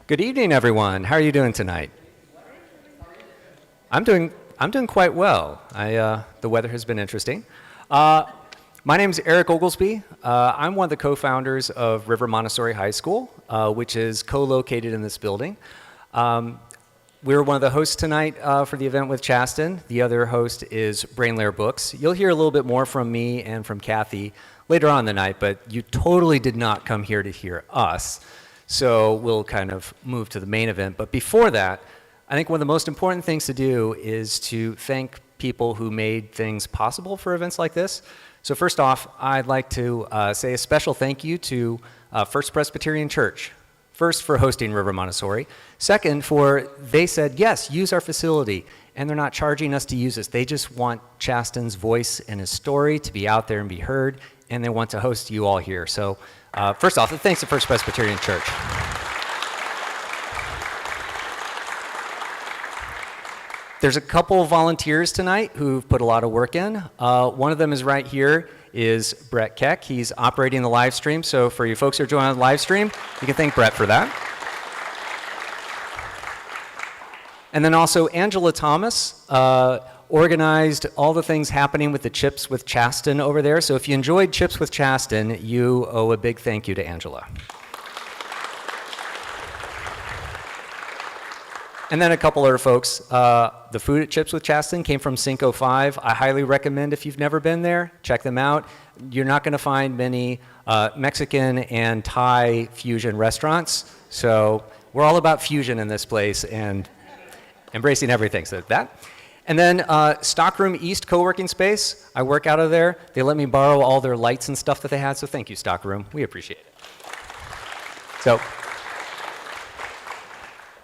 Good evening, everyone. How are you doing tonight? I'm doing quite well. The weather has been interesting. My name is Eric Oglesby. I'm one of the co-founders of River Montessori High School, which is co-located in this building. We're one of the hosts tonight for the event with Chasten. The other host is Brainlair Books. You'll hear a little bit more from me and from Kathy later on in the night, but you totally did not come here to hear us. So we'll kind of move to the main event. But before that, I think one of the most important things to do is to thank people who made things possible for events like this. So first off, I'd like to say a special thank you to First Presbyterian Church. First, for hosting River Montessori. Second, they said, yes, use our facility. And they're not charging us to use this. They just want Chasten's voice and his story to be out there and be heard. And they want to host you all here. So first off, thanks to First Presbyterian Church. There's a couple of volunteers tonight who've put a lot of work in. One of them is right here, is Brett Keck. He's operating the live stream. So for you folks who are joining on the live stream, you can thank Brett for that. And then also Angela Thomas organized all the things happening with the Chips with Chasten over there. So if you enjoyed Chips with Chasten, you owe a big thank you to Angela. And then a couple other folks. The food at Chips with Chasten came from Cinco 5. I highly recommend, if you've never been there, check them out. You're not going to find many Mexican and Thai fusion restaurants. So we're all about fusion in this place and embracing everything. So that. And then Stockroom East co-working space. I work out of there. They let me borrow all their lights and stuff that they had. So thank you, Stockroom. We appreciate it. So.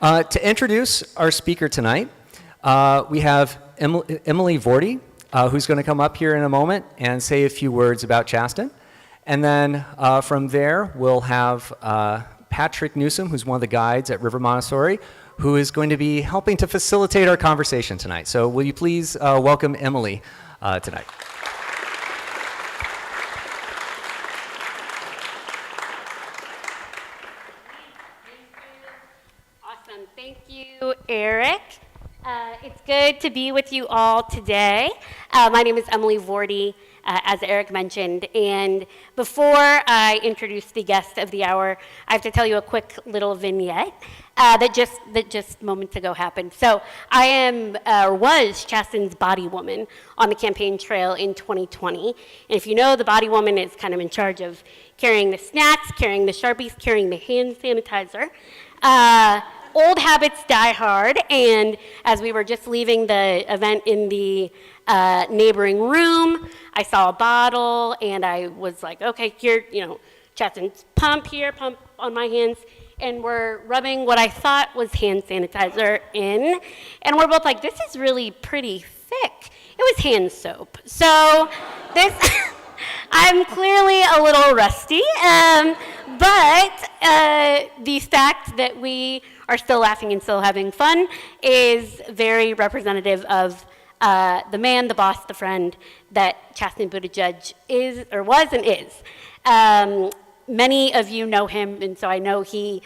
To introduce our speaker tonight, we have Emily Vorty, who's going to come up here in a moment and say a few words about Chasten. And then from there, we'll have Patrick Newsom, who's one of the guides at River Montessori, who is going to be helping to facilitate our conversation tonight. So will you please welcome Emily tonight. Thank you, Eric. It's good to be with you all today. My name is Emily Vorty, as Eric mentioned, and before I introduce the guest of the hour, I have to tell you a quick little vignette that just moments ago happened. So I was Chasten's body woman on the campaign trail in 2020, and if you know, the body woman is kind of in charge of carrying the snacks, carrying the Sharpies, carrying the hand sanitizer. Old habits die hard, and as we were just leaving the event in the neighboring room, I saw a bottle, and I was like, okay, here, Chasten's pump here, pump on my hands, and we're rubbing what I thought was hand sanitizer in, and we're both like, this is really pretty thick. It was hand soap. So this, I'm clearly a little rusty, but the fact that we are still laughing and still having fun is very representative of the man, the boss, the friend that Chasten Buttigieg is, or was and is. Many of you know him, and so I know he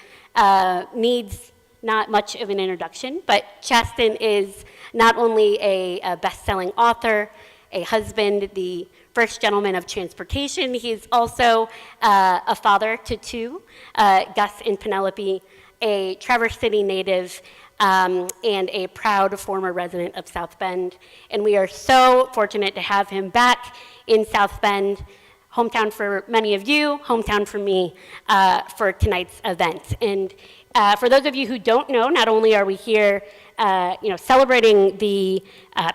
needs not much of an introduction, but Chasten is not only a best-selling author, a husband, the first gentleman of transportation. He's also a father to two, Gus and Penelope, a Traverse City native, and a proud former resident of South Bend. And we are so fortunate to have him back in South Bend, hometown for many of you, hometown for me, for tonight's event. And for those of you who don't know, not only are we here celebrating the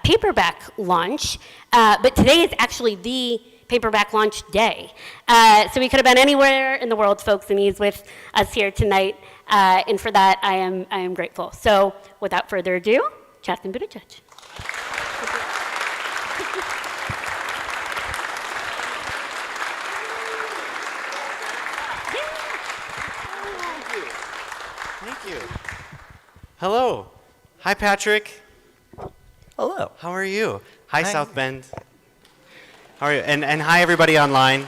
Paperback launch, but today is actually the Paperback launch day. So we could have been anywhere in the world, folks, and he's with us here tonight. And for that, I am grateful. So without further ado, Chasten Buttigieg. Thank you. Hello. Hi, Patrick. Hello. How are you? Hi, South Bend. How are you? And hi, everybody online.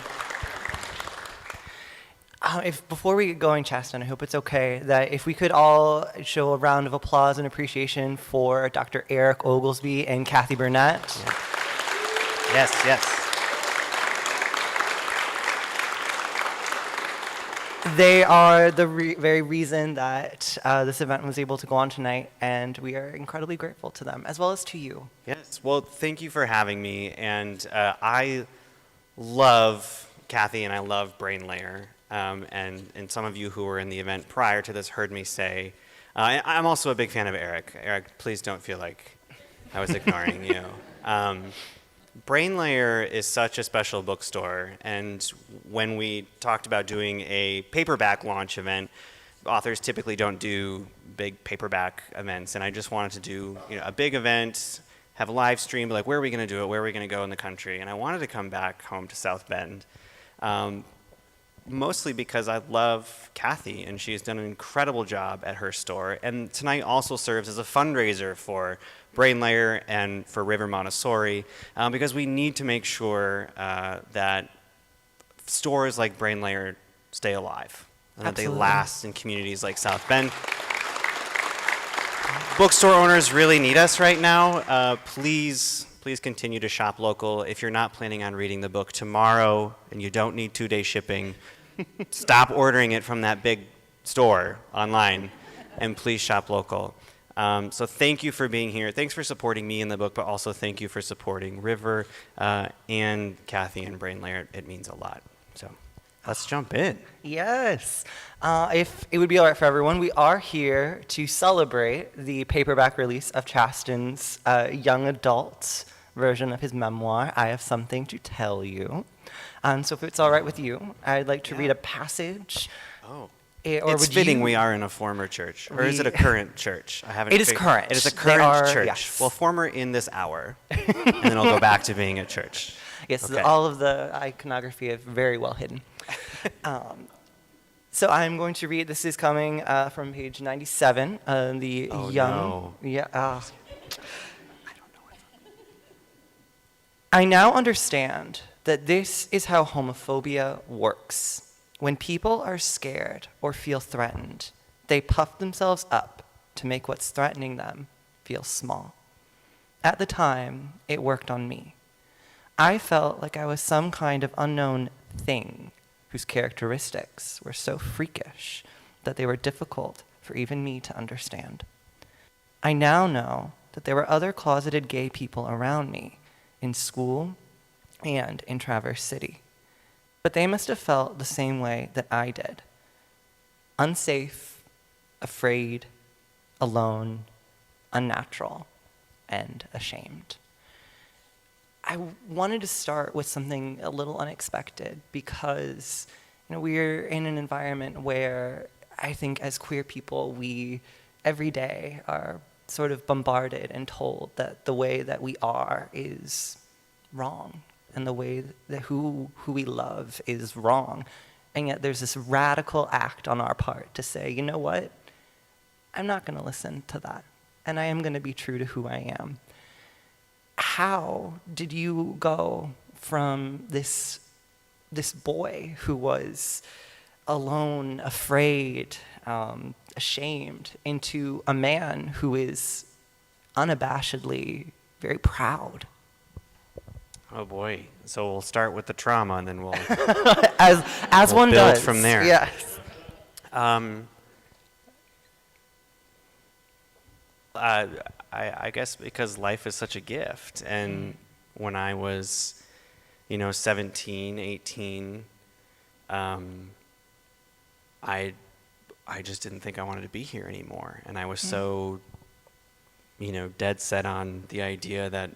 If before we get going, Chasten, I hope it's okay that if we could all show a round of applause and appreciation for Dr. Eric Oglesby and Kathy Burnett. Yes, yes. They are the very reason that this event was able to go on tonight, and we are incredibly grateful to them, as well as to you. Yes. Well, thank you for having me. And I love Kathy and I love Brain Layer. And some of you who were in the event prior to this heard me say, I'm also a big fan of Eric. Eric, please don't feel like I was ignoring you. Brain Layer is such a special bookstore, and when we talked about doing a paperback launch event, authors typically don't do big paperback events, and I just wanted to do a big event, have a live stream, like where are we going to do it, where are we going to go in the country, and I wanted to come back home to South Bend, mostly because I love Kathy, and she's done an incredible job at her store, and tonight also serves as a fundraiser for Brain Layer and for River Montessori, because we need to make sure that stores like Brain Layer stay alive and that they last in communities like South Bend. Bookstore owners really need us right now. Please continue to shop local. If you're not planning on reading the book tomorrow and you don't need 2-day shipping, stop ordering it from that big store online and please shop local. So thank you for being here. Thanks for supporting me in the book, but also thank you for supporting River and Kathy and Brain Layer. It means a lot. So let's jump in. Yes. If it would be all right for everyone, we are here to celebrate the paperback release of Chasten's young adult version of his memoir, I Have Something to Tell You. So if it's all right with you, I'd like to read a passage. Oh. It's fitting we are in a former church. Or is it a current church? I haven't. It is current. It is a current church. Yes. Well, former in this hour. And then it'll go back to being a church. Yes, Okay. all of the iconography is very well hidden. So I'm going to read, this is coming from page 97, the Oh, young... no. Yeah, I now understand that this is how homophobia works. When people are scared or feel threatened, they puff themselves up to make what's threatening them feel small. At the time, it worked on me. I felt like I was some kind of unknown thing whose characteristics were so freakish that they were difficult for even me to understand. I now know that there were other closeted gay people around me in school and in Traverse City. But they must have felt the same way that I did. Unsafe, afraid, alone, unnatural, and ashamed. I wanted to start with something a little unexpected because we're in an environment where I think as queer people, we every day are sort of bombarded and told that the way that we are is wrong and the way that who we love is wrong. And yet there's this radical act on our part to say, you know what? I'm not going to listen to that. And I am going to be true to who I am. How did you go from this boy who was alone, afraid, ashamed, into a man who is unabashedly very proud? Oh boy. So we'll start with the trauma and then we'll as we'll one build does from there. Yes. I guess because life is such a gift, and when I was 17, 18, I just didn't think I wanted to be here anymore, and I was so dead set on the idea that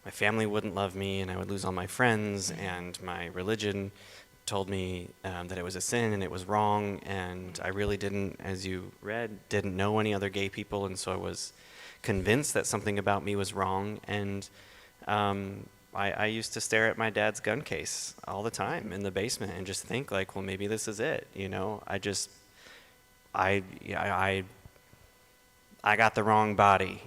my family wouldn't love me and I would lose all my friends, and my religion told me that it was a sin and it was wrong, and I really didn't, as you read, didn't know any other gay people, and so I was convinced that something about me was wrong, and I used to stare at my dad's gun case all the time in the basement and just think like, well, maybe this is it, I got the wrong body,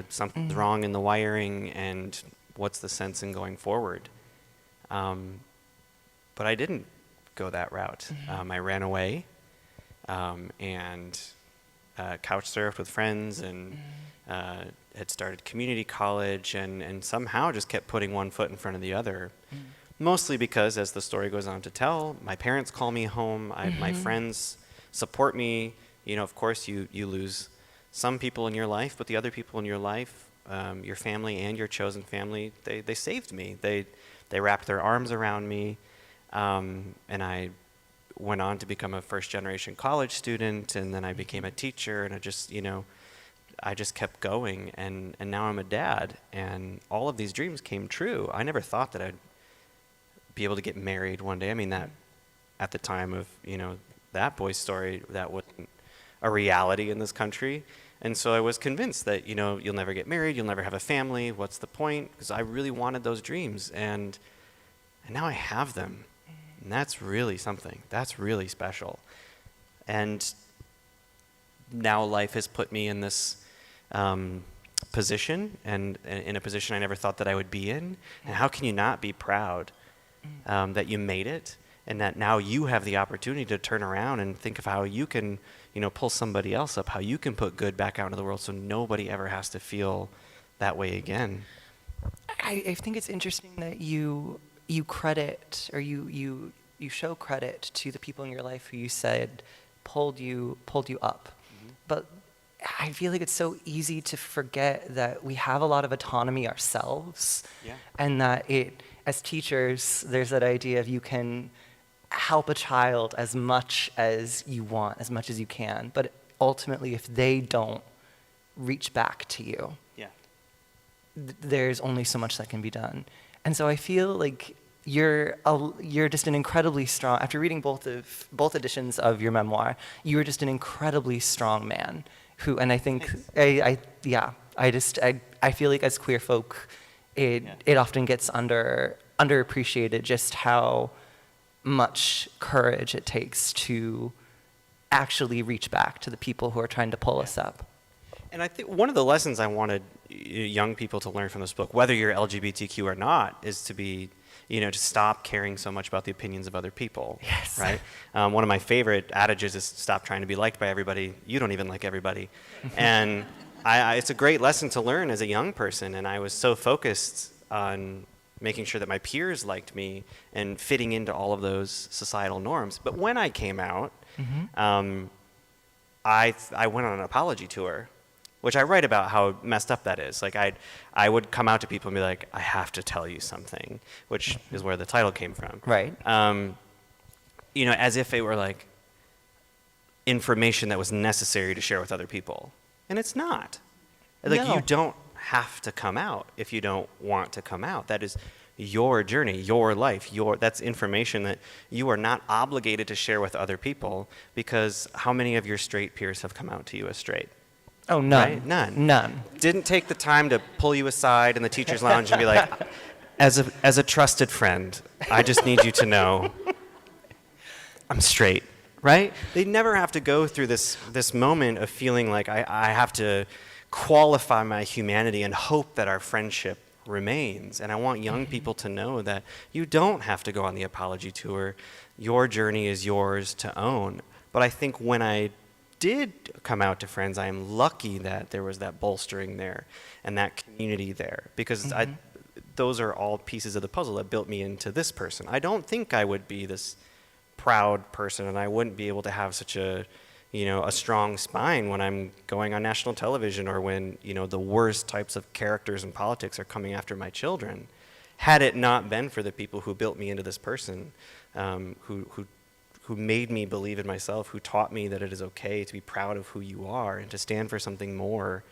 something's wrong in the wiring, and what's the sense in going forward? But I didn't go that route. I ran away and couch surfed with friends and had started community college and somehow just kept putting one foot in front of the other. Mostly because, as the story goes on to tell, my parents call me home, my friends support me. You know, of course, you lose some people in your life, but the other people in your life, your family and your chosen family, they saved me. They wrapped their arms around me, and I went on to become a first-generation college student, and then I became a teacher, and I just kept going, and now I'm a dad, and all of these dreams came true. I never thought that I'd be able to get married one day. I mean, that at the time of, that boy's story, that wasn't a reality in this country. And so I was convinced that, you'll never get married, you'll never have a family, what's the point? Because I really wanted those dreams, and now I have them. And that's really something. That's really special. And now life has put me in this position, and in a position I never thought that I would be in. And how can you not be proud that you made it, and that now you have the opportunity to turn around and think of how you can, pull somebody else up, how you can put good back out into the world so nobody ever has to feel that way again. I think it's interesting that you credit, or you show credit to the people in your life who you said pulled you up. But I feel like it's so easy to forget that we have a lot of autonomy ourselves, and that as teachers, there's that idea of you can help a child as much as you want, as much as you can, but ultimately if they don't reach back to you, there's only so much that can be done. And so I feel like you're just an incredibly strong, after reading both editions of your memoir, you're just an incredibly strong man who, and I think, I feel like as queer folk, it often gets underappreciated just how much courage it takes to actually reach back to the people who are trying to pull us up. And I think one of the lessons I wanted young people to learn from this book, whether you're LGBTQ or not, is to be, to stop caring so much about the opinions of other people. Yes. Right? One of my favorite adages is stop trying to be liked by everybody. You don't even like everybody. And it's a great lesson to learn as a young person. And I was so focused on making sure that my peers liked me and fitting into all of those societal norms. But when I came out, I went on an apology tour, which I write about how messed up that is. Like I would come out to people and be like, I have to tell you something, which is where the title came from. Right. As if it were like information that was necessary to share with other people. And it's not. Like, No. you don't have to come out if you don't want to come out. That is your journey, your life, that's information that you are not obligated to share with other people, because how many of your straight peers have come out to you as straight? Oh, none. Right? None. None. Didn't take the time to pull you aside in the teacher's lounge and be like, as a trusted friend, I just need you to know I'm straight, right? They never have to go through this moment of feeling like I have to qualify my humanity and hope that our friendship remains. And I want young people to know that you don't have to go on the apology tour. Your journey is yours to own. But I think when I did come out to friends, I am lucky that there was that bolstering there and that community there, because those are all pieces of the puzzle that built me into this person. I don't think I would be this proud person, and I wouldn't be able to have such a strong spine when I'm going on national television, or when, the worst types of characters in politics are coming after my children, had it not been for the people who built me into this person, who made me believe in myself, who taught me that it is okay to be proud of who you are and to stand for something more.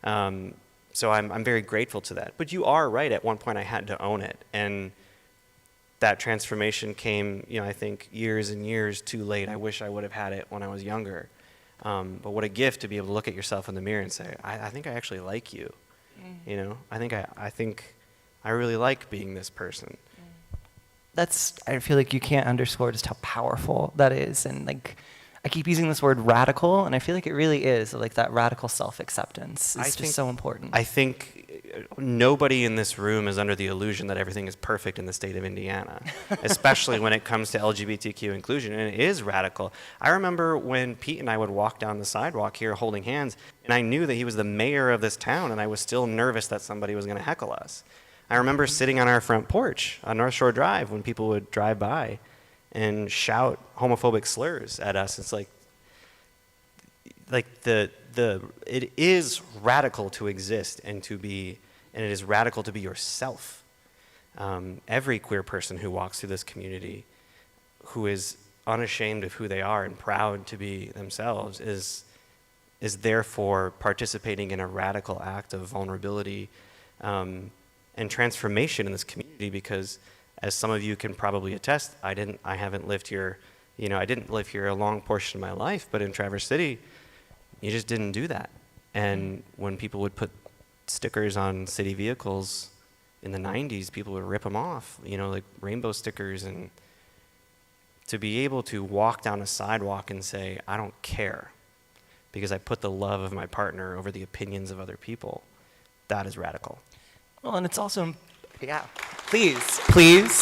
So I'm very grateful to that. But you are right, at one point I had to own it. And that transformation came, I think, years and years too late. I wish I would have had it when I was younger. But what a gift to be able to look at yourself in the mirror and say, I think I actually like you. I think I really like being this person. I feel like you can't underscore just how powerful that is. And like, I keep using this word radical, and I feel like it really is, like that radical self-acceptance is just so important. I think nobody in this room is under the illusion that everything is perfect in the state of Indiana, especially when it comes to LGBTQ inclusion, and it is radical. I remember when Pete and I would walk down the sidewalk here holding hands, and I knew that he was the mayor of this town, and I was still nervous that somebody was going to heckle us. I remember sitting on our front porch on North Shore Drive when people would drive by and shout homophobic slurs at us. It's like it is radical to exist and it is radical to be yourself. Every queer person who walks through this community, who is unashamed of who they are and proud to be themselves, is therefore participating in a radical act of vulnerability and transformation in this community. Because, as some of you can probably attest, I haven't lived here. I didn't live here a long portion of my life, but in Traverse City, you just didn't do that. And when people would put stickers on city vehicles in the 90s, people would rip them off, like rainbow stickers. And to be able to walk down a sidewalk and say, I don't care because I put the love of my partner over the opinions of other people, that is radical. Well, and it's also, yeah, please,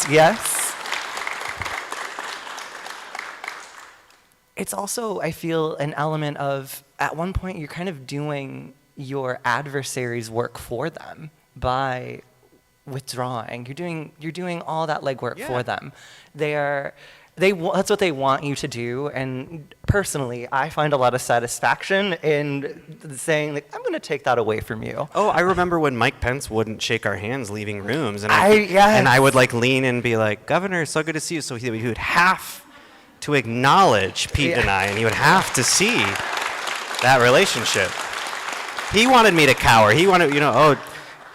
yes. It's also, I feel, an element of, at one point, you're kind of doing your adversary's work for them by withdrawing. You're doing all that legwork for them. That's what they want you to do. And personally, I find a lot of satisfaction in saying, like, I'm going to take that away from you. Oh, I remember when Mike Pence wouldn't shake our hands leaving rooms, and yes. I would like lean in and be like, Governor, so good to see you. So he would have to acknowledge Pete and I, and he would have to see that relationship. He wanted me to cower. He wanted,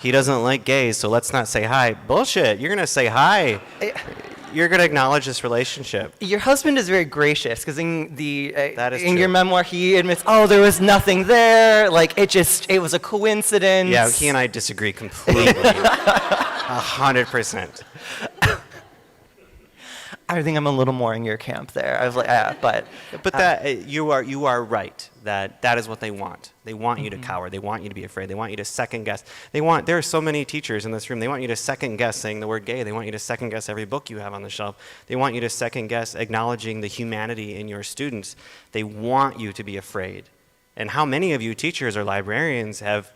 he doesn't like gays, so let's not say hi. Bullshit. You're going to say hi. You're going to acknowledge this relationship. Your husband is very gracious, because in true. your memoir, he admits, there was nothing there. Like, it was a coincidence. Yeah, he and I disagree completely. 100%. I think I'm a little more in your camp there. I was like, but that you are right. That is what they want. They want you to cower. They want you to be afraid. They want you to second guess. There are so many teachers in this room. They want you to second guess saying the word gay. They want you to second guess every book you have on the shelf. They want you to second guess acknowledging the humanity in your students. They want you to be afraid. And how many of you teachers or librarians have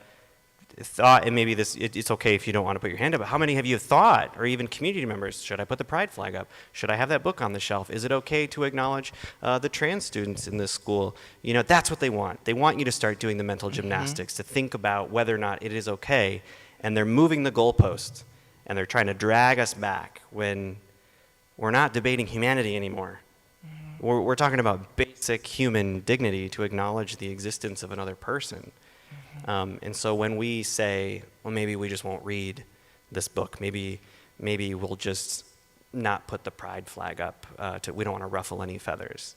thought, and maybe it's okay if you don't want to put your hand up, but how many have you thought, or even community members, should I put the pride flag up? Should I have that book on the shelf? Is it okay to acknowledge the trans students in this school? That's what they want. They want you to start doing the mental gymnastics, to think about whether or not it is okay, and they're moving the goalpost, and they're trying to drag us back when we're not debating humanity anymore. We're talking about basic human dignity, to acknowledge the existence of another person. And so when we say, well, maybe we just won't read this book, maybe we'll just not put the pride flag up, we don't want to ruffle any feathers.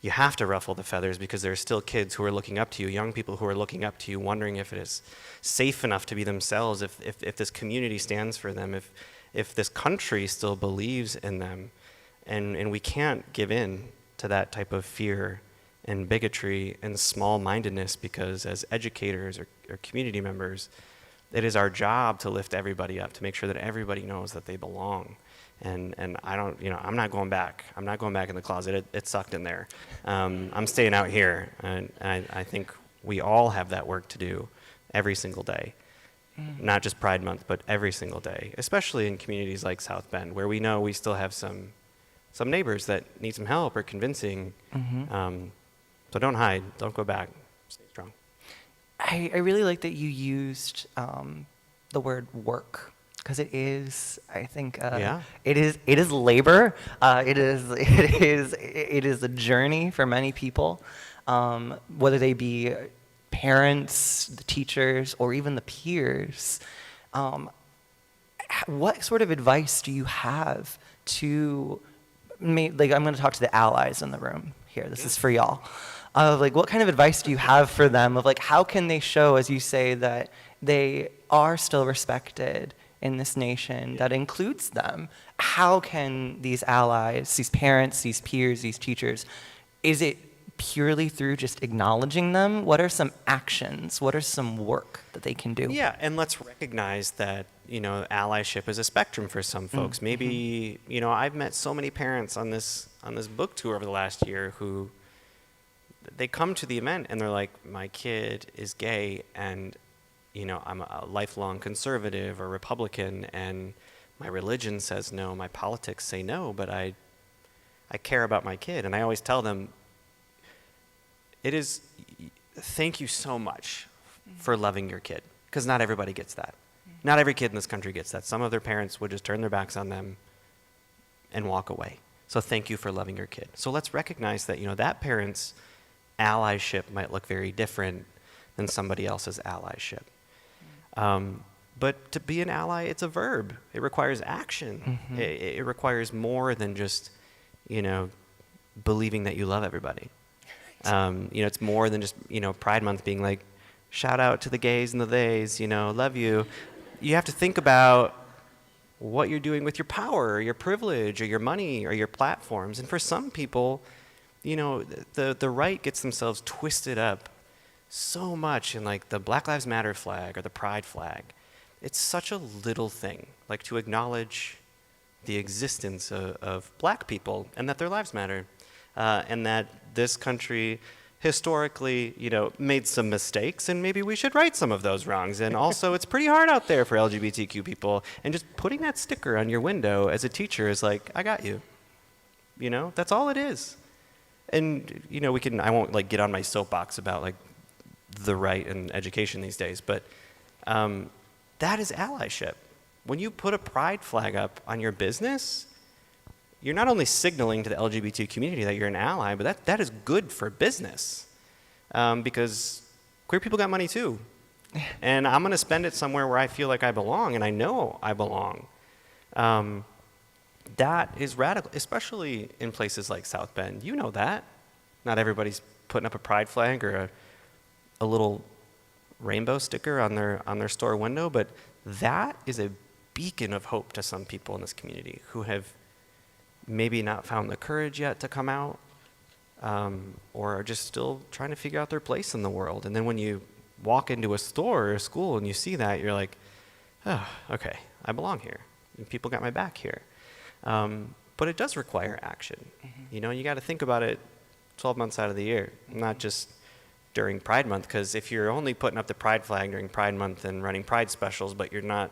You have to ruffle the feathers, because there are still kids who are looking up to you, young people who are looking up to you, wondering if it is safe enough to be themselves, if this community stands for them, if this country still believes in them. And we can't give in to that type of fear and bigotry and small-mindedness, because as educators or community members, it is our job to lift everybody up, to make sure that everybody knows that they belong. And I don't, I'm not going back. I'm not going back in the closet. It sucked in there. I'm staying out here. And I think we all have that work to do every single day. Not just Pride Month, but every single day, especially in communities like South Bend, where we know we still have some neighbors that need some help or convincing. So don't hide. Don't go back. Stay strong. I really like that you used the word work, because it is, I think, it is labor. It is a journey for many people, whether they be parents, the teachers, or even the peers. What sort of advice do you have to, I'm going to talk to the allies in the room here. This is for y'all. What kind of advice do you have for them of how can they show, as you say, that they are still respected in this nation that includes them? How can these allies, these parents, these peers, these teachers, is it purely through just acknowledging them? What are some actions? What are some work that they can do? Yeah, and let's recognize that, allyship is a spectrum for some folks. Maybe, I've met so many parents on this book tour over the last year who they come to the event and they're like, my kid is gay and, I'm a lifelong conservative or Republican and my religion says no, my politics say no, but I care about my kid. And I always tell them, thank you so much for loving your kid, because not everybody gets that. Not every kid in this country gets that. Some of their parents would just turn their backs on them and walk away. So thank you for loving your kid. So let's recognize that, that parent's allyship might look very different than somebody else's allyship. But to be an ally, it's a verb. It requires action. It requires more than just, believing that you love everybody. It's more than just, Pride Month being like, shout out to the gays and the theys, love you. You have to think about what you're doing with your power, or your privilege, or your money, or your platforms. And for some people, the right gets themselves twisted up so much in like the Black Lives Matter flag or the Pride flag. It's such a little thing, like to acknowledge the existence of black people and that their lives matter. And that this country historically, made some mistakes, and maybe we should right some of those wrongs. And also, it's pretty hard out there for LGBTQ people. And just putting that sticker on your window as a teacher is like, I got you. That's all it is. And, I won't like get on my soapbox about like the right and education these days, but that is allyship. When you put a pride flag up on your business, you're not only signaling to the LGBT community that you're an ally, but that is good for business, because queer people got money too. And I'm going to spend it somewhere where I feel like I belong, and I know I belong. That is radical, especially in places like South Bend. You know that. Not everybody's putting up a pride flag or a little rainbow sticker on their store window, but that is a beacon of hope to some people in this community who have maybe not found the courage yet to come out, or are just still trying to figure out their place in the world. And then when you walk into a store or a school and you see that, you're like, oh, okay, I belong here. And people got my back here. But it does require action. You got to think about it 12 months out of the year, not just during Pride Month, because if you're only putting up the Pride flag during Pride Month and running Pride specials, but you're not,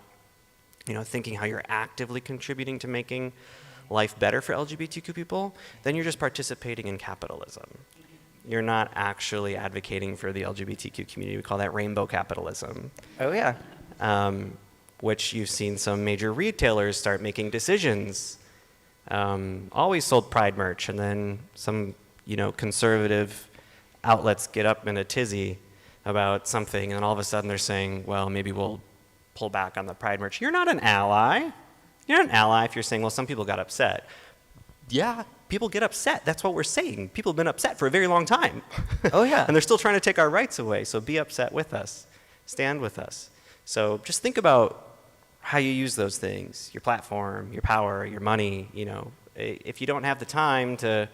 thinking how you're actively contributing to making life better for LGBTQ people, then you're just participating in capitalism. You're not actually advocating for the LGBTQ community. We call that rainbow capitalism. Oh, yeah. Which you've seen some major retailers start making decisions. Always sold Pride merch, and then some, conservative outlets get up in a tizzy about something, and all of a sudden they're saying, well, maybe we'll pull back on the Pride merch. You're not an ally. You're not an ally if you're saying, well, some people got upset. Yeah, people get upset. That's what we're saying. People have been upset for a very long time. Oh, yeah. And they're still trying to take our rights away. So be upset with us. Stand with us. So just think about how you use those things, your platform, your power, your money. If you don't have the time to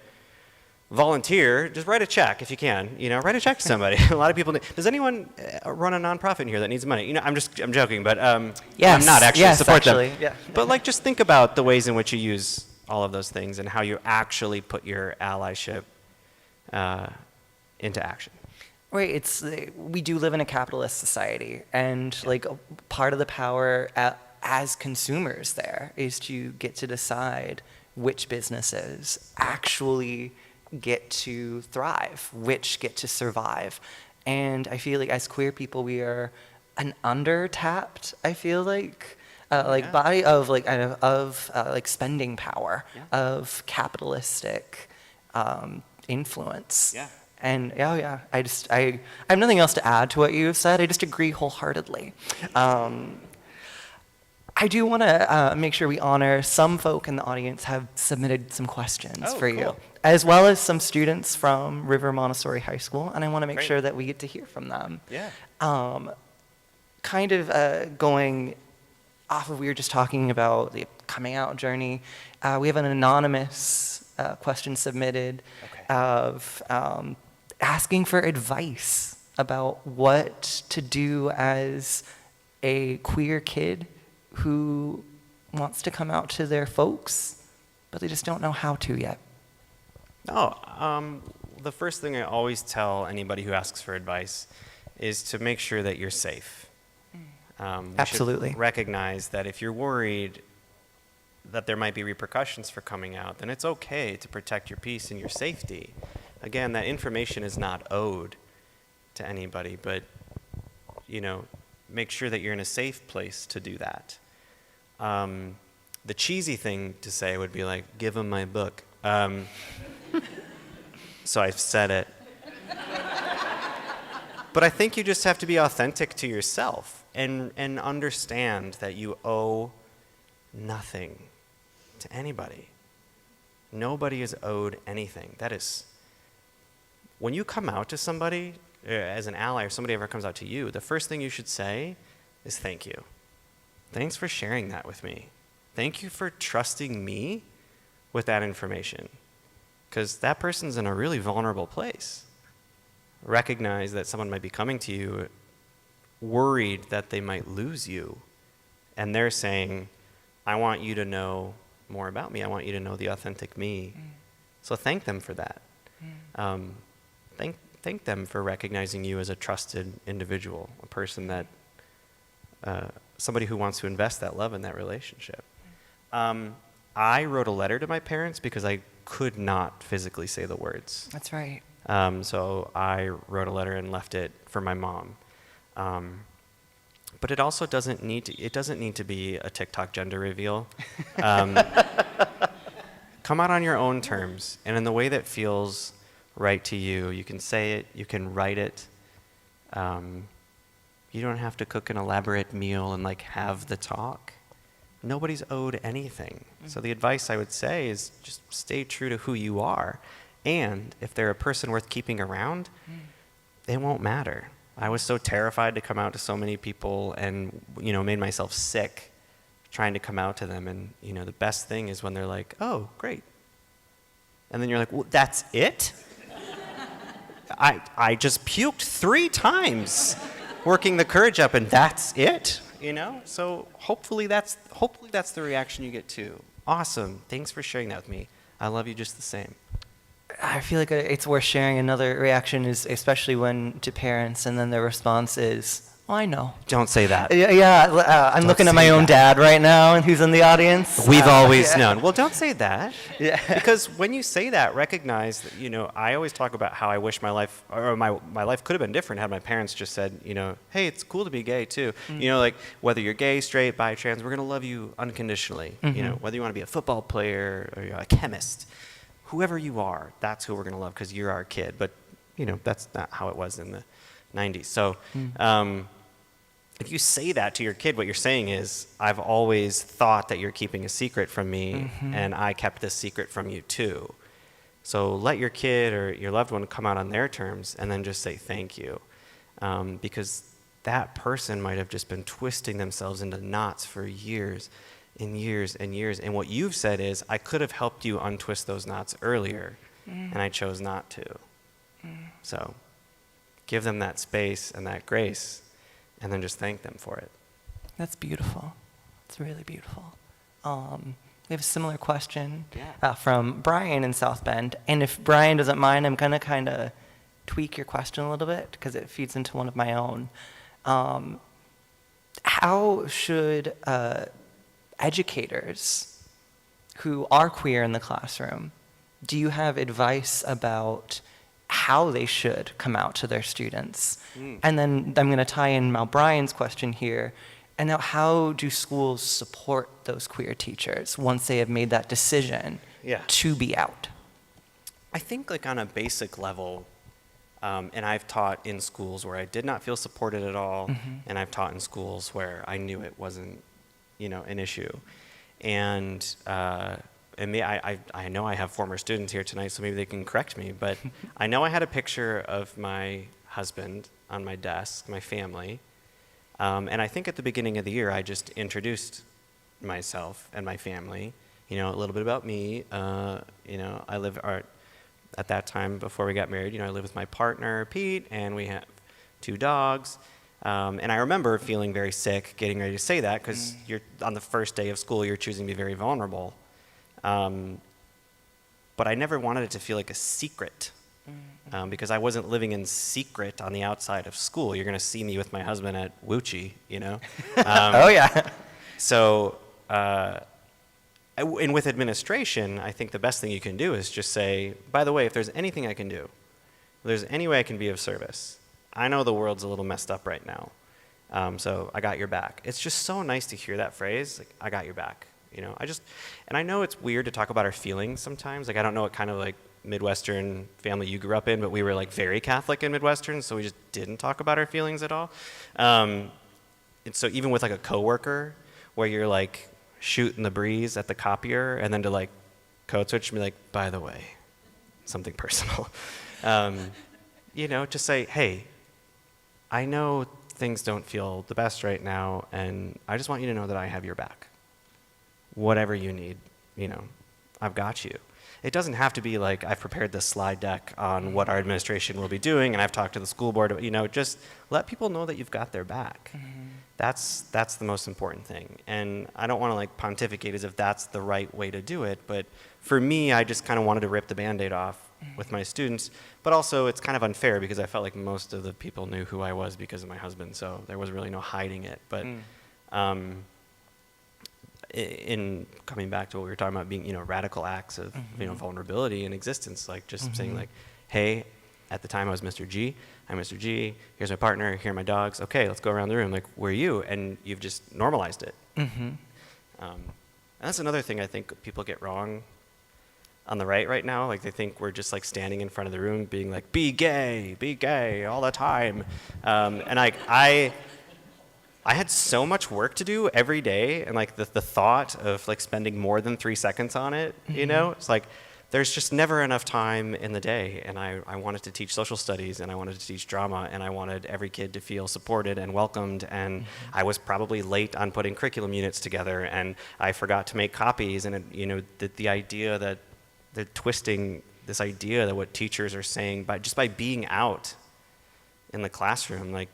volunteer, just write a check if you can. Write a check to somebody. A lot of people need. Does anyone run a nonprofit in here that needs money? I'm joking, but yes, I'm not actually support actually, them. Yeah. But just think about the ways in which you use all of those things and how you actually put your allyship into action. Right, we do live in a capitalist society, and part of the power as consumers there is to get to decide which businesses actually get to thrive, which get to survive. And I feel like as queer people, we are an under-tapped, I feel like, body of spending power, of capitalistic influence. Yeah. And I have nothing else to add to what you've said. I just agree wholeheartedly. I do want to make sure we honor some folk in the audience have submitted some questions for you, cool. as well as some students from River Montessori High School, and I want to make Great. sure that we get to hear from them. Yeah. Going off of, we were just talking about the coming out journey. We have an anonymous questions submitted Okay. of asking for advice about what to do as a queer kid who wants to come out to their folks, but they just don't know how to yet. No, the first thing I always tell anybody who asks for advice is to make sure that you're safe. We Absolutely. should recognize that if you're worried that there might be repercussions for coming out, then it's okay to protect your peace and your safety. Again, that information is not owed to anybody, but, make sure that you're in a safe place to do that. The cheesy thing to say would be like, give them my book. So I've said it. But I think you just have to be authentic to yourself and understand that you owe nothing to anybody. Nobody is owed anything. That is, when you come out to somebody, as an ally, or somebody ever comes out to you, the first thing you should say is thank you. Thanks for sharing that with me. Thank you for trusting me with that information. Because that person's in a really vulnerable place. Recognize that someone might be coming to you worried that they might lose you. And they're saying, I want you to know more about me. I want you to know the authentic me. So thank them for that. Thank them for recognizing you as a trusted individual, a person that, somebody who wants to invest that love in that relationship. I wrote a letter to my parents because I could not physically say the words. That's right. So I wrote a letter and left it for my mom. But it also doesn't need to be a TikTok gender reveal. Come out on your own terms and in the way that feels right to you. You can say it, you can write it. You don't have to cook an elaborate meal and have the talk. Nobody's owed anything. So the advice I would say is just stay true to who you are. And if they're a person worth keeping around, it won't matter. I was so terrified to come out to so many people and, made myself sick trying to come out to them. And, the best thing is when they're like, oh, great. And then you're like, well, that's it? I just puked 3 times working the courage up, and that's it? So hopefully that's the reaction you get too. Awesome. Thanks for sharing that with me. I love you just the same. I feel like it's worth sharing. Another reaction is, especially when to parents, and then their response is, oh, I know. Don't say that. I'm looking at my own dad right now, and who's in the audience. We've always known. Well, don't say that. Yeah. Because when you say that, recognize that, I always talk about how I wish my life could have been different had my parents just said, hey, it's cool to be gay too. Whether you're gay, straight, bi, trans, we're going to love you unconditionally. Whether you want to be a football player or a chemist, whoever you are, that's who we're going to love because you're our kid. But, that's not how it was in the 90s. So if you say that to your kid, what you're saying is, I've always thought that you're keeping a secret from me, and I kept this secret from you too. So let your kid or your loved one come out on their terms and then just say thank you. Because that person might have just been twisting themselves into knots for years and years and years. And what you've said is, I could have helped you untwist those knots earlier, and I chose not to. So give them that space and that grace, and then just thank them for it. That's beautiful. It's really beautiful. We have a similar question from Brian in South Bend. And if Brian doesn't mind, I'm going to kind of tweak your question a little bit because it feeds into one of my own. How should educators who are queer in the classroom, do you have advice about how they should come out to their students? And then I'm going to tie in Mal Brian's question here. And now, how do schools support those queer teachers once they have made that decision to be out? I think on a basic level, and I've taught in schools where I did not feel supported at all, and I've taught in schools where I knew it wasn't, an issue. And I know I have former students here tonight, so maybe they can correct me, but I know I had a picture of my husband on my desk, my family, and I think at the beginning of the year I just introduced myself and my family. a little bit about me. I live at that time before we got married. I live with my partner Pete, and we have 2 dogs. And I remember feeling very sick, getting ready to say that, because you're on the first day of school, you're choosing to be very vulnerable. But I never wanted it to feel like a secret, because I wasn't living in secret on the outside of school. You're going to see me with my husband at Wuchi, Oh, yeah. So, and with administration, I think the best thing you can do is just say, by the way, if there's anything I can do, if there's any way I can be of service, I know the world's a little messed up right now, so I got your back. It's just so nice to hear that phrase, like, I got your back. And I know it's weird to talk about our feelings sometimes. Like, I don't know what kind of like Midwestern family you grew up in, but we were like very Catholic and Midwestern, so we just didn't talk about our feelings at all. And so even with like a coworker, where you're like shooting the breeze at the copier, and then to like code switch and be like, by the way, something personal. Just say, hey, I know things don't feel the best right now, and I just want you to know that I have your back. Whatever you need, I've got you. It doesn't have to be like I've prepared this slide deck on what our administration will be doing, and I've talked to the school board. Just let people know that you've got their back. That's the most important thing. And I don't want to like pontificate as if that's the right way to do it, but for me, I just kind of wanted to rip the Band-Aid off with my students. But also, it's kind of unfair because I felt like most of the people knew who I was because of my husband, so there was really no hiding it. But in coming back to what we were talking about, being radical acts of vulnerability in existence, like just saying like, hey, at the time I was Mr. G, I'm Mr. G, here's my partner, here are my dogs, okay, let's go around the room, like, where are you? And you've just normalized it. And that's another thing I think people get wrong on the right now. Like, they think we're just like standing in front of the room being like, be gay all the time. And I had so much work to do every day, and like the thought of like spending more than 3 seconds on it, it's like there's just never enough time in the day. And I wanted to teach social studies, and I wanted to teach drama, and I wanted every kid to feel supported and welcomed. And I was probably late on putting curriculum units together, and I forgot to make copies. And the idea that they're twisting this idea that what teachers are saying by being out in the classroom, like,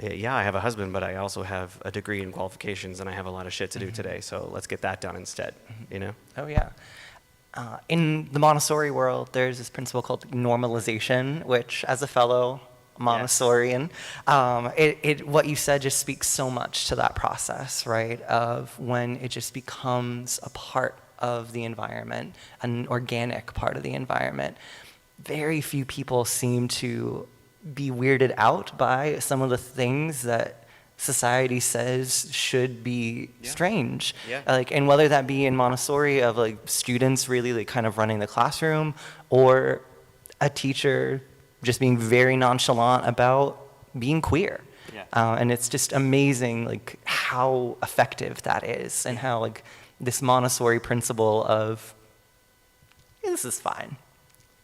yeah, I have a husband, but I also have a degree in qualifications, and I have a lot of shit to do today, so let's get that done instead, Oh, yeah. In the Montessori world, there's this principle called normalization, which, as a fellow Montessorian, what you said just speaks so much to that process, right, of when it just becomes a part of the environment, an organic part of the environment. Very few people seem to be weirded out by some of the things that society says should be strange. And whether that be in Montessori of like students really like kind of running the classroom, or a teacher just being very nonchalant about being queer. And it's just amazing like how effective that is, and how like this Montessori principle of, hey, this is fine,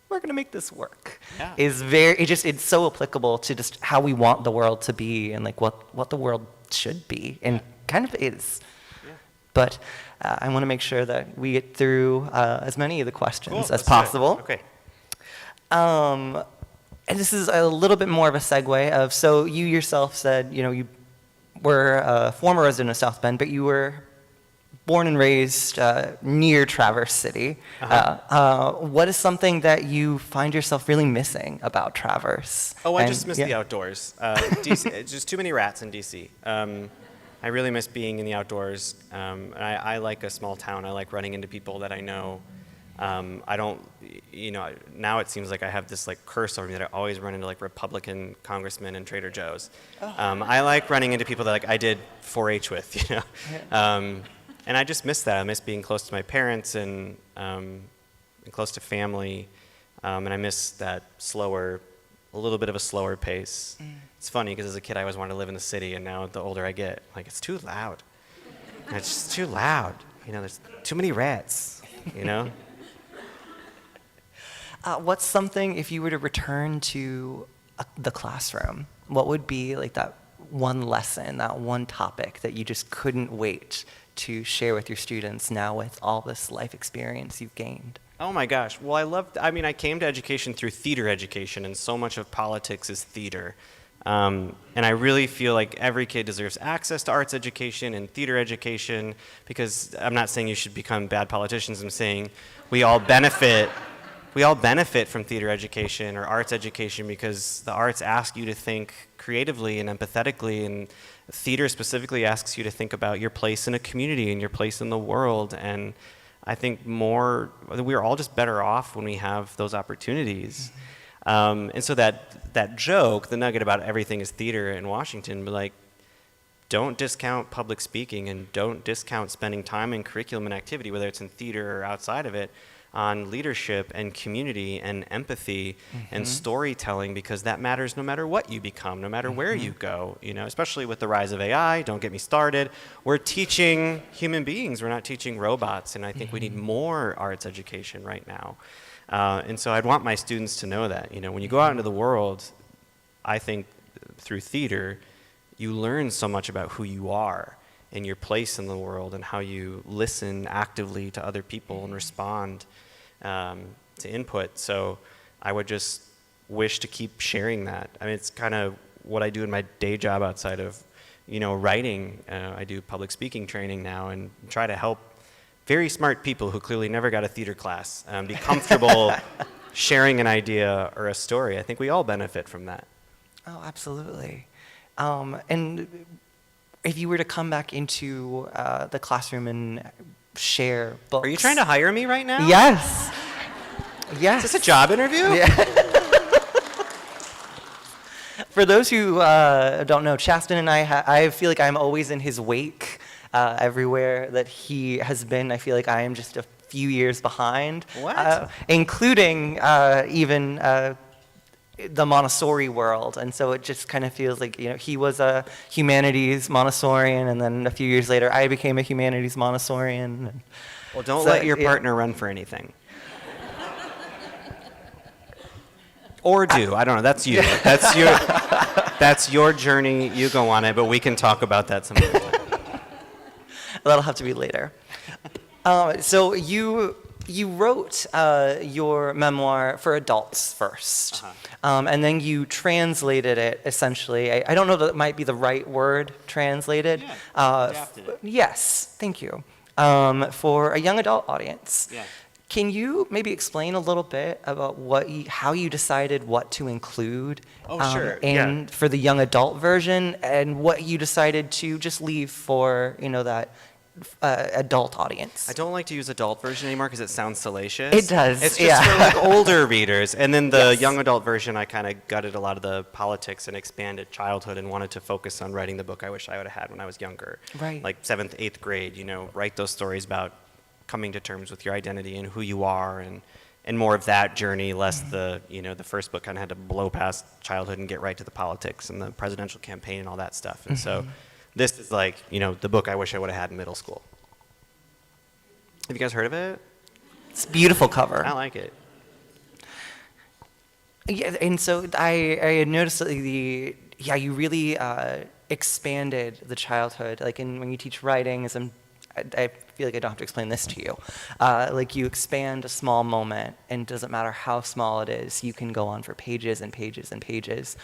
we're going to make this work, is it's so applicable to just how we want the world to be, and like what the world should be, and kind of is. But I want to make sure that we get through as many of the questions as possible. Okay. And this is a little bit more of a segue of, so you yourself said, you were a former resident of South Bend, but you were born and raised near Traverse City. What is something that you find yourself really missing about Traverse? I just miss the outdoors. DC, it's just too many rats in DC. I really miss being in the outdoors. I like a small town. I like running into people that I know. I don't, now it seems like I have this like curse over me that I always run into like Republican congressmen and Trader Joe's. I like running into people that like I did 4-H with, and I just miss that. I miss being close to my parents and close to family, and I miss that a little bit of a slower pace. It's funny because as a kid I always wanted to live in the city, and now the older I get, like, it's too loud. It's just too loud. There's too many rats. What's something, if you were to return to the classroom, what would be like that one lesson, that one topic that you just couldn't wait to share with your students now with all this life experience you've gained? Oh my gosh. Well, I came to education through theater education, and so much of politics is theater. And I really feel like every kid deserves access to arts education and theater education, because I'm not saying you should become bad politicians. I'm saying we all benefit from theater education or arts education, because the arts ask you to think creatively and empathetically, and theater specifically asks you to think about your place in a community and your place in the world. And I think we're all just better off when we have those opportunities. And so that joke, the nugget about everything is theater in Washington, but like, don't discount public speaking, and don't discount spending time in curriculum and activity, whether it's in theater or outside of it, on leadership and community and empathy and storytelling, because that matters no matter what you become, no matter where you go, especially with the rise of AI. Don't get me started. We're teaching human beings, we're not teaching robots, and I think we need more arts education right now. And so I'd want my students to know that, when you go out into the world, I think through theater, you learn so much about who you are and your place in the world, and how you listen actively to other people and respond to input. So I would just wish to keep sharing that. I mean, it's kind of what I do in my day job outside of, writing. I do public speaking training now, and try to help very smart people who clearly never got a theater class be comfortable sharing an idea or a story. I think we all benefit from that. Oh, absolutely. And if you were to come back into the classroom and share books. Are you trying to hire me right now? Yes. Yes. Is this a job interview? Yeah. For those who don't know, Chasten and I feel like I'm always in his wake everywhere that he has been. I feel like I am just a few years behind. What? Including even the Montessori world. And so it just kind of feels like, he was a humanities Montessorian, and then a few years later I became a humanities Montessorian. Well, don't So, let your yeah. partner run for anything. Or do. I don't know. That's you. That's your journey. You go on it, but we can talk about that some other time. That'll have to be later. So you wrote your memoir for adults first, and then you translated it essentially. I don't know that it might be the right word, translated. Yeah, adapted it. Yes, thank you. For a young adult audience. Yeah. Can you maybe explain a little bit about how you decided what to include Sure. for the young adult version, and what you decided to just leave for that adult audience? I don't like to use adult version anymore because it sounds salacious. It does, It's just yeah. for like older readers. And then the Yes. young adult version, I kind of gutted a lot of the politics and expanded childhood, and wanted to focus on writing the book I wish I would have had when I was younger. Right. Like 7th, 8th grade, write those stories about coming to terms with your identity and who you are, and more of that journey, less the first book kind of had to blow past childhood and get right to the politics and the presidential campaign and all that stuff. And so this is like, the book I wish I would have had in middle school. Have you guys heard of it? It's a beautiful cover. I like it. Yeah, and so I had noticed that you really expanded the childhood. Like when you teach writing, I feel like I don't have to explain this to you. Like you expand a small moment, and it doesn't matter how small it is, you can go on for pages and pages and pages.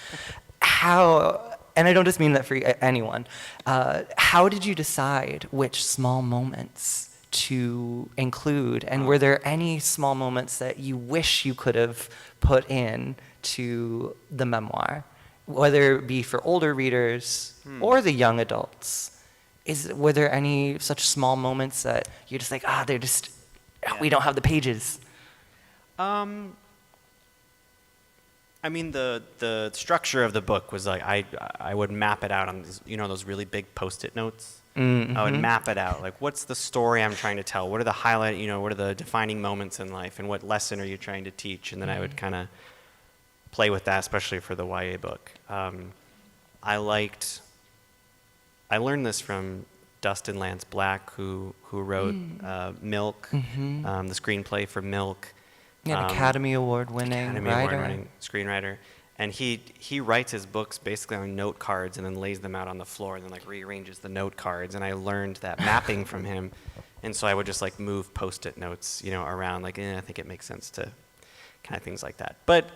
And I don't just mean that for anyone. How did you decide which small moments to include, and were there any small moments that you wish you could have put in to the memoir, whether it be for older readers or the young adults? Were there any such small moments that you're just like, we don't have the pages? I mean, the structure of the book was like, I would map it out on these, those really big Post-it notes. I would map it out. Like, what's the story I'm trying to tell? What are the what are the defining moments in life? And what lesson are you trying to teach? And then I would kind of play with that, especially for the YA book. I learned this from Dustin Lance Black, who wrote Milk, the screenplay for Milk. An Academy Award winning Academy writer. Award winning screenwriter. And he writes his books basically on note cards and then lays them out on the floor and then like rearranges the note cards. And I learned that mapping from him. And so I would just like move Post-it notes, around like, I think it makes sense to kind of things like that. But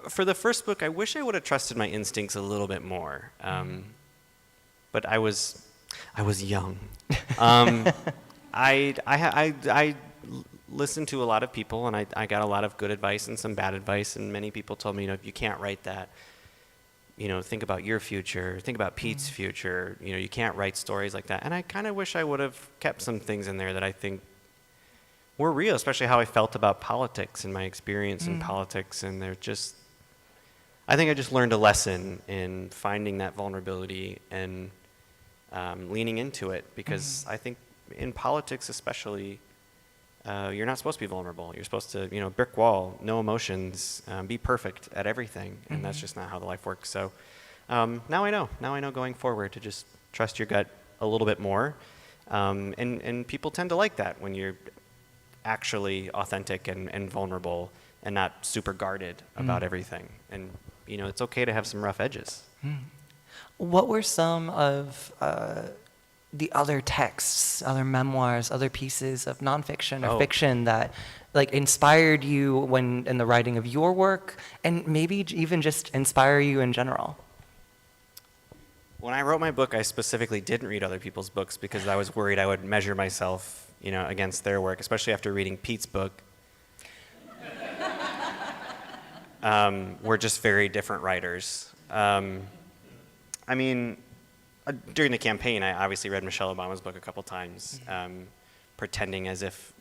for the first book, I wish I would have trusted my instincts a little bit more. But I was young. I listened to a lot of people, and I got a lot of good advice and some bad advice, and many people told me, if you can't write that, think about your future, think about Pete's future, you can't write stories like that. And I kind of wish I would have kept some things in there that I think were real, especially how I felt about politics and my experience in politics, and I think I just learned a lesson in finding that vulnerability and leaning into it, because I think in politics especially, you're not supposed to be vulnerable. You're supposed to, brick wall, no emotions, be perfect at everything, and that's just not how the life works. So now I know. Now I know going forward to just trust your gut a little bit more, and people tend to like that when you're actually authentic and vulnerable and not super guarded about everything. And it's okay to have some rough edges. What were some of the other texts, other memoirs, other pieces of nonfiction or fiction that inspired you when in the writing of your work, and maybe even just inspire you in general? When I wrote my book, I specifically didn't read other people's books because I was worried I would measure myself, against their work, especially after reading Pete's book. We're just very different writers. During the campaign, I obviously read Michelle Obama's book a couple times, pretending as if,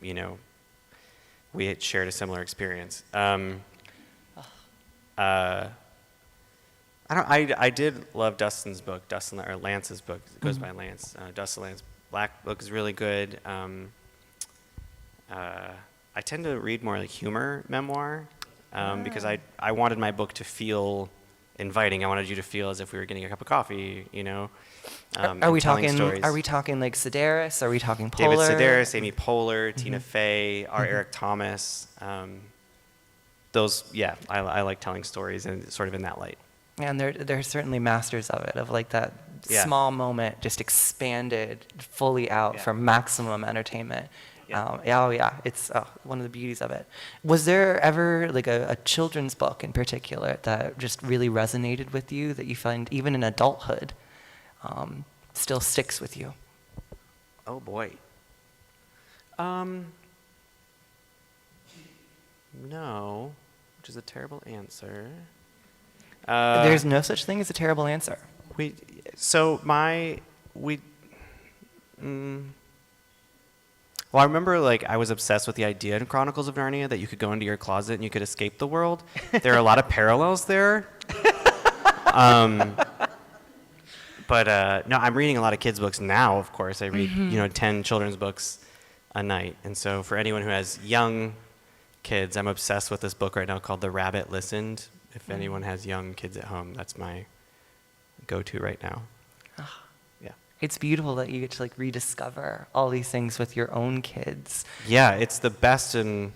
we had shared a similar experience. I did love Dustin's book, Lance's book. It goes by Lance. Dustin Lance Black book is really good. I tend to read more like humor memoir because I wanted my book to feel inviting. I wanted you to feel as if we were getting a cup of coffee, Are we talking stories. like Sedaris? Are we talking Poehler? David Sedaris, Amy Poehler, Tina Fey, R. Eric Thomas. I like telling stories and sort of in that light. And they're certainly masters of it, of that small moment just expanded fully out for maximum entertainment. It's one of the beauties of it. Was there ever a children's book in particular that just really resonated with you, that you find even in adulthood still sticks with you? Oh boy. No, which is a terrible answer. There's no such thing as a terrible answer. Well, I remember I was obsessed with the idea in Chronicles of Narnia that you could go into your closet and you could escape the world. There are a lot of parallels there. But no, I'm reading a lot of kids' books now, of course. I read, 10 children's books a night. And so for anyone who has young kids, I'm obsessed with this book right now called The Rabbit Listened. If anyone has young kids at home, that's my go-to right now. Yeah. It's beautiful that you get to rediscover all these things with your own kids. Yeah, it's the best and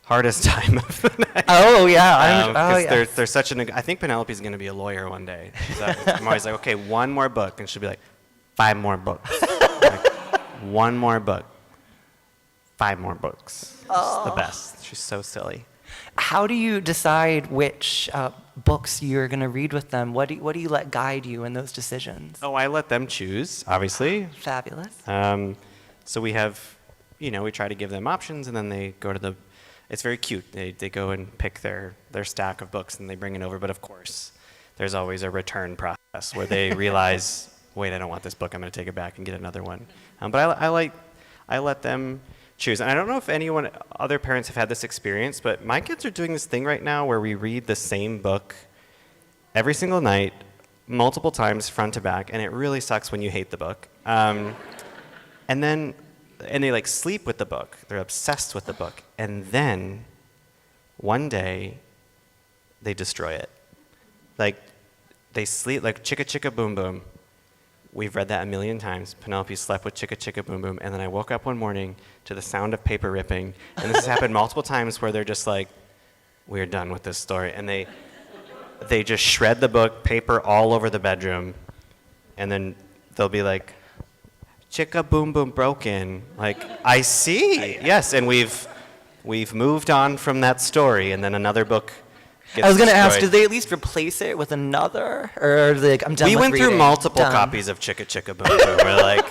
hardest time of the night. Oh yeah, There's such I think Penelope's going to be a lawyer one day. So I'm always like, okay, one more book, and she'll be like, 5 more books. One more book, 5 more books. It's the best. She's so silly. How do you decide which books you're going to read with them? What do you let guide you in those decisions? Oh, I let them choose, obviously. Fabulous. So we have, we try to give them options, and then they go to it's very cute. They go and pick their stack of books, and they bring it over. But of course, there's always a return process where they realize, wait, I don't want this book. I'm going to take it back and get another one. But I let them choose. And I don't know if other parents have had this experience, but my kids are doing this thing right now where we read the same book every single night, multiple times, front to back, and it really sucks when you hate the book. And they sleep with the book. They're obsessed with the book. And then one day they destroy it. They sleep like Chicka Chicka Boom Boom. We've read that a million times. Penelope slept with Chicka Chicka Boom Boom. And then I woke up one morning to the sound of paper ripping. And this has happened multiple times where they're just like, we're done with this story. And they just shred the book, paper all over the bedroom, and then they'll be like, "Chicka boom boom broken." Like, I see. Yes, and we've moved on from that story, and then another book gets I was going to ask, destroyed. did they at least replace it with another? Or are they like, I'm done We with went through reading. multiple Done. copies of Chicka Chicka Boom Boom. We're like,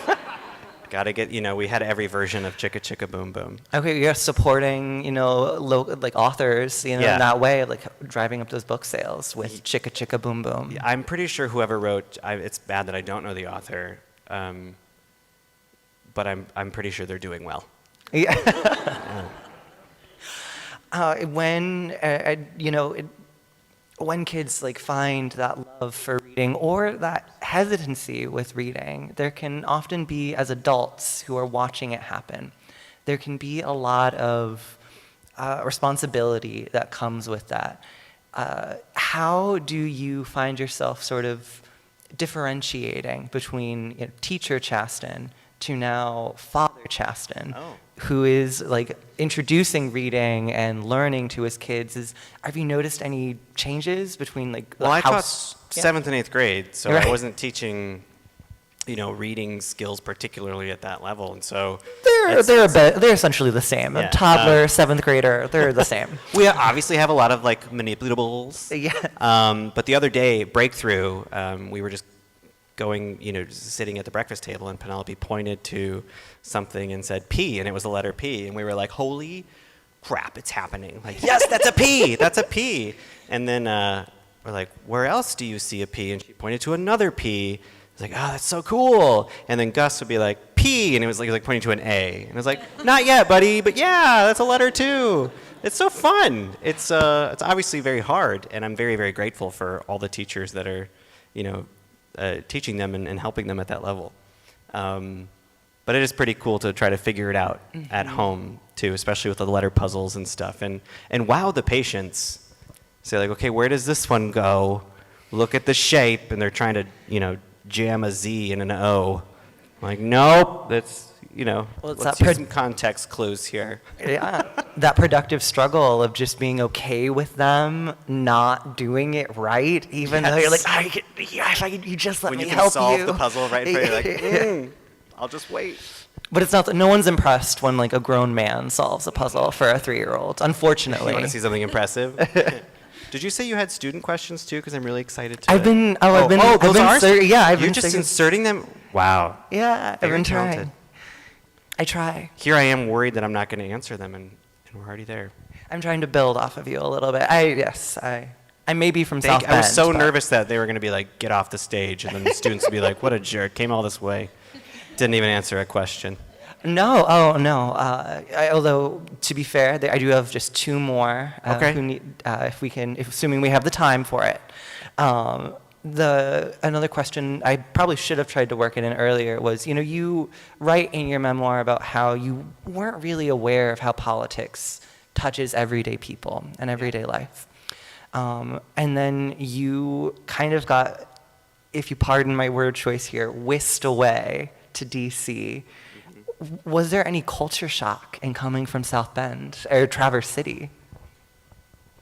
gotta get, we had every version of Chicka Chicka Boom Boom. Okay, you're supporting, like authors, in Yeah. that way, like driving up those book sales with Chicka Chicka Boom Boom. I'm pretty sure whoever wrote, it's bad that I don't know the author, but I'm pretty sure they're doing well. Yeah. When kids like find that love for reading or that hesitancy with reading, there can often be, as adults who are watching it happen, there can be a lot of responsibility that comes with that. How do you find yourself sort of differentiating between teacher Chasten to now Father Chasten, who is like introducing reading and learning to his kids? Have you noticed any changes between like Well, I how taught 7th and 8th grade, so Right. I wasn't teaching, reading skills particularly at that level, and so they're essentially the same. Yeah, A toddler, 7th grader, they're the same. we obviously have a lot of like manipulatables. Yeah. But the other day, breakthrough, we were just going, just sitting at the breakfast table, and Penelope pointed to something and said P, and it was the letter P, and we were like, holy crap, it's happening. Like, yes, that's a P, that's a P. And then we're like, where else do you see a P? And she pointed to another P. It's like, oh, that's so cool. And then Gus would be like, P, and it was like pointing to an A. And I was like, not yet, buddy, but yeah, that's a letter too. It's so fun. It's obviously very hard, and I'm very, very grateful for all the teachers that are, teaching them and helping them at that level. But it is pretty cool to try to figure it out at home too, especially with the letter puzzles and stuff. And wow the patients. Say like, okay, where does this one go? Look at the shape, and they're trying to, jam a Z in an O. I'm like, nope, that's, Well, it's let's that use some context clues here. Yeah, that productive struggle of just being okay with them not doing it right, even though you're like, you just let When me you can help solve you. the puzzle right in front of you, you're like, I'll just wait. But it's not that no one's impressed when like a grown man solves a puzzle for a 3-year-old. Unfortunately, You want to see something impressive? Did you say you had student questions too? Because I'm really excited to. I've been those are. I've You're been just searching- inserting them. Wow. Yeah, I've Very been talented. trying. I try. Here I am worried that I'm not going to answer them, and we're already there. I'm trying to build off of you a little bit. I may be from South Bend. I was so but- nervous that they were going to be like, get off the stage, and then the students would be like, what a jerk, came all this way, didn't even answer a question. No, although to be fair, I do have just 2 more. Okay. Who need, assuming we have the time for it. Another question I probably should have tried to work it in earlier was, you write in your memoir about how you weren't really aware of how politics touches everyday people and everyday life. And then you kind of got, if you pardon my word choice here, whisked away to D.C. Was there any culture shock in coming from South Bend or Traverse City?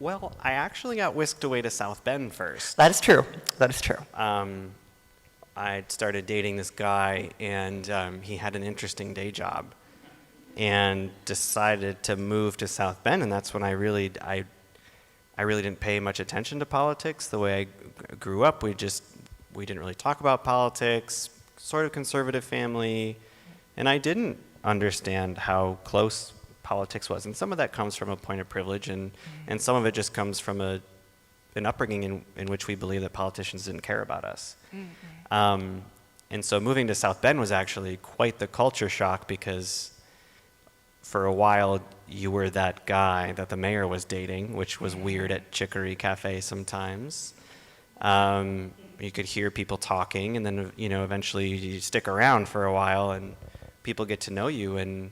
Well, I actually got whisked away to South Bend first. That is true. That is true. I started dating this guy, and he had an interesting day job, and decided to move to South Bend, and that's when I really didn't pay much attention to politics. The way I grew up, we didn't really talk about politics, sort of conservative family, and I didn't understand how close politics was. And some of that comes from a point of privilege, and some of it just comes from an upbringing in which we believe that politicians didn't care about us. And so moving to South Bend was actually quite the culture shock, because for a while you were that guy that the mayor was dating, which was weird at Chicory Cafe sometimes. You could hear people talking, and then eventually you stick around for a while, and people get to know you and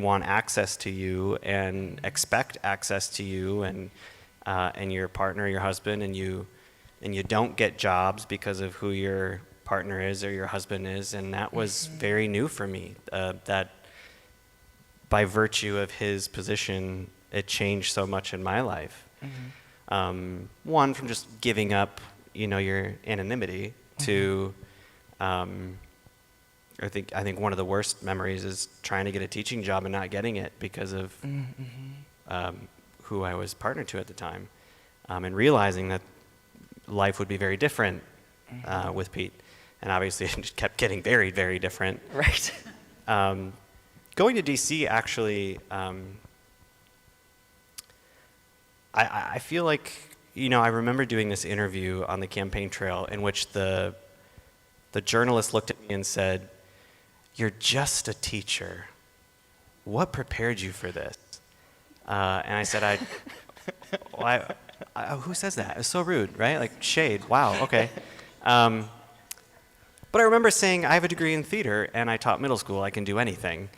want access to you and expect access to you and your partner, your husband, and you don't get jobs because of who your partner is or your husband is, and that was very new for me. That by virtue of his position, it changed so much in my life. One, from just giving up, your anonymity to, I think one of the worst memories is trying to get a teaching job and not getting it because of who I was partnered to at the time, and realizing that life would be very different with Pete. And obviously it just kept getting very, very different. Right. Going to DC actually, I feel like, I remember doing this interview on the campaign trail in which the journalist looked at me and said, "You're just a teacher. What prepared you for this?" And I said, who says that? It's so rude, right? Like, shade. Wow, okay. But I remember saying, I have a degree in theater, and I taught middle school. I can do anything,